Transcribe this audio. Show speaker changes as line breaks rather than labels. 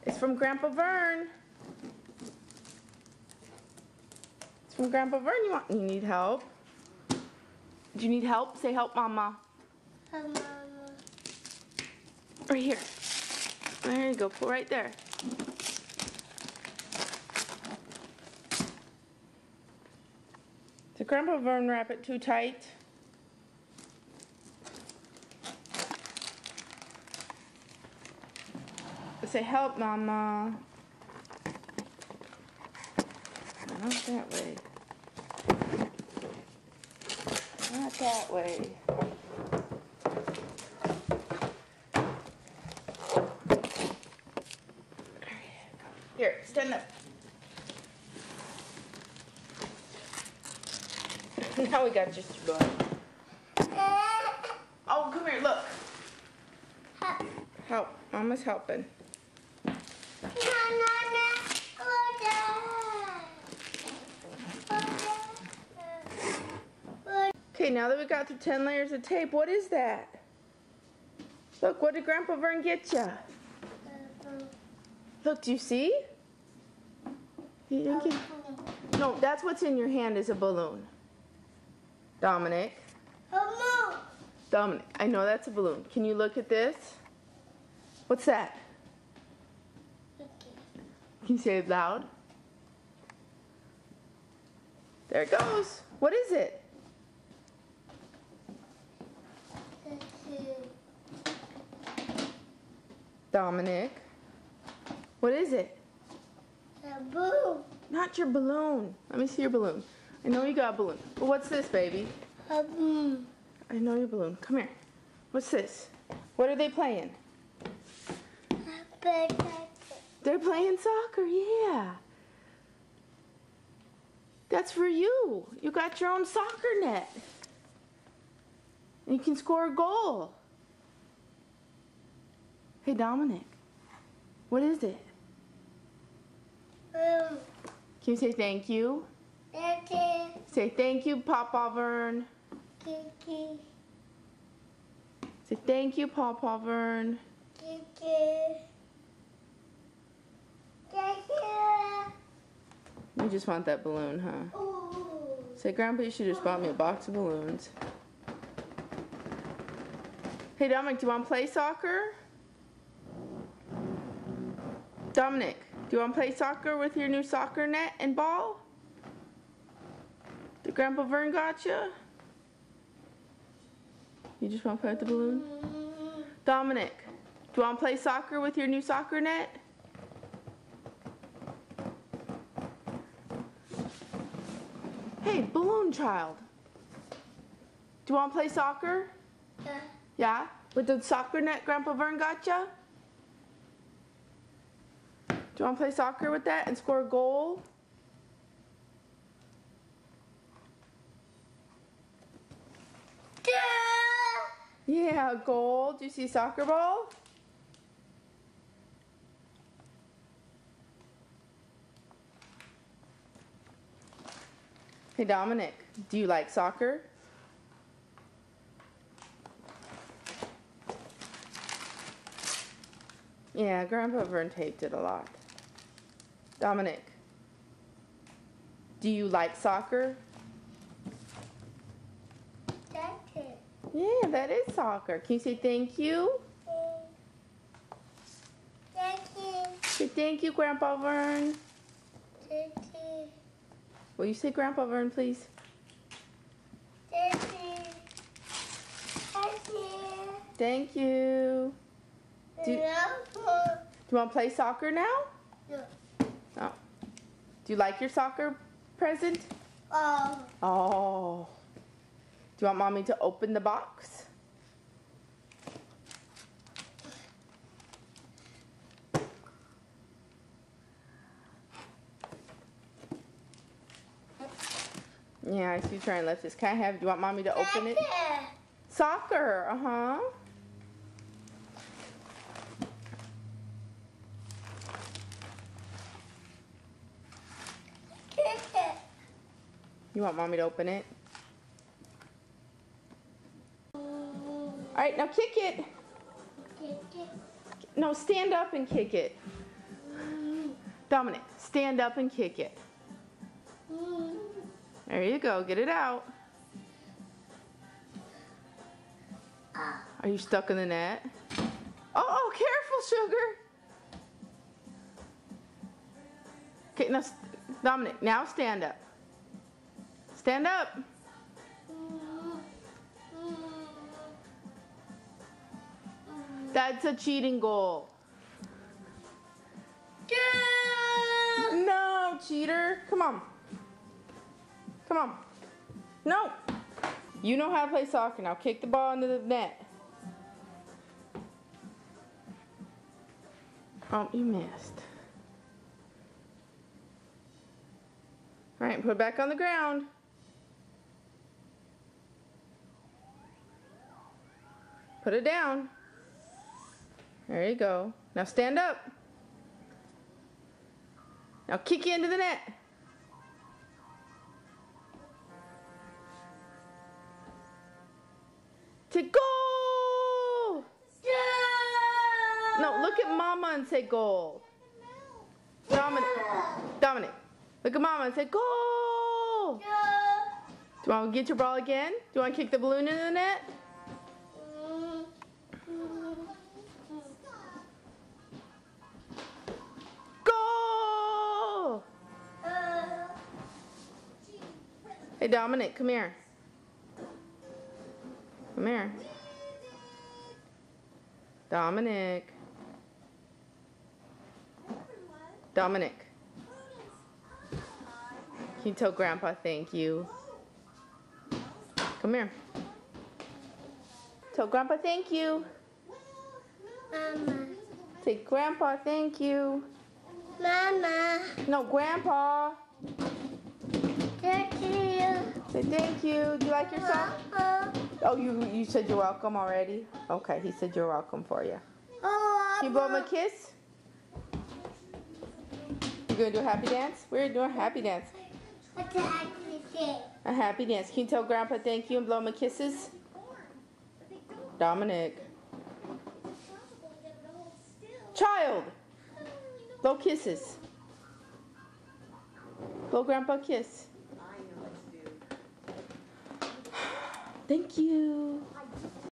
It's from Grandpa Vern. It's from Grandpa Vern. You need help? Do you need help? Say help, Mama.
Help, Mama.
Right here. There you go. Put right there. Did Grandpa Vern wrap it too tight? Say help, Mama. Not that way. Not that way. Here, stand up. Now we got just your butt. Oh, come here, look. Help. Mama's helping. Okay, now that we got through 10 layers of tape, what is that? Look, what did Grandpa Vern get you? Look, do you see? You didn't get... No, that's what's in your hand is a balloon. Dominic. Dominic, I know that's a balloon. Can you look at this? What's that? Can you say it loud? There it goes. What is it? Dominic. What is it?
A balloon.
Not your balloon. Let me see your balloon. I know you got a balloon. But what's this, baby?
A balloon.
I know your balloon. Come here. What's this? What are they playing? They're playing soccer, yeah. That's for you. You got your own soccer net. And you can score a goal. Hey, Dominic. What is it? Can you say thank you?
Thank you.
Say thank you, Papa Vern.
Thank you.
Say thank you, Papa Vern.
Thank you. Thank you.
You just want that balloon, huh?
Ooh.
Say, Grandpa, you should just bought me a box of balloons. Hey, Dominic, do you want to play soccer? Dominic, do you want to play soccer with your new soccer net and ball? Did Grandpa Vern got you? You just want to play with the balloon? Dominic, do you want to play soccer with your new soccer net? Hey, balloon child. Do you want to play soccer?
Yeah.
Yeah? With the soccer net Grandpa Vern got you? Do you want to play soccer with that and score a goal? Yeah, a goal. Do you see a soccer ball? Hey, Dominic, do you like soccer? Yeah, Grandpa Vern taped it a lot. Dominic, do you like soccer?
That's it.
Yeah, that is soccer. Can you say thank you?
Thank you.
Say thank you, Grandpa Vern.
Thank you.
Will you say Grandpa Vern, please?
Thank you. Thank you.
Thank you. Do you want to play soccer now?
Yeah.
Oh. Do you like your soccer present?
Oh.
Oh. Do you want Mommy to open the box? Yeah, I see you trying to lift this. Can I have, do you want Mommy to open it? Soccer, uh-huh. You want Mommy to open it? Alright, now kick it. No, stand up and kick it. Dominic, stand up and kick it. There you go. Get it out. Are you stuck in the net? Oh, careful, sugar. Okay, now, Dominic, now stand up. Stand up. That's a cheating goal. No, cheater. Come on. Come on. No. You know how to play soccer. Now kick the ball into the net. Oh, you missed. All right, put it back on the ground. Put it down. There you go. Now stand up. Now kick it into the net. To goal! No, look at Mama and say goal. Dominic, look at Mama and say goal! Do you want to get your ball again? Do you want to kick the balloon into the net? Goal! Hey Dominic, come here. Come here. Dominic. Dominic. Can you tell Grandpa thank you? Come here. Tell Grandpa thank you.
Mama.
Say Grandpa thank you.
Mama.
No, Grandpa.
Thank you.
Say thank you. Do you like your song? Oh, you said you're welcome already? Okay, he said you're welcome for you. Can you blow him a kiss? You gonna do a happy dance? We're doing a happy dance.
What's a happy day?
A happy dance. Can you tell Grandpa thank you and blow him a kisses? Dominic. Child! Blow kisses. Blow Grandpa a kiss. Thank you.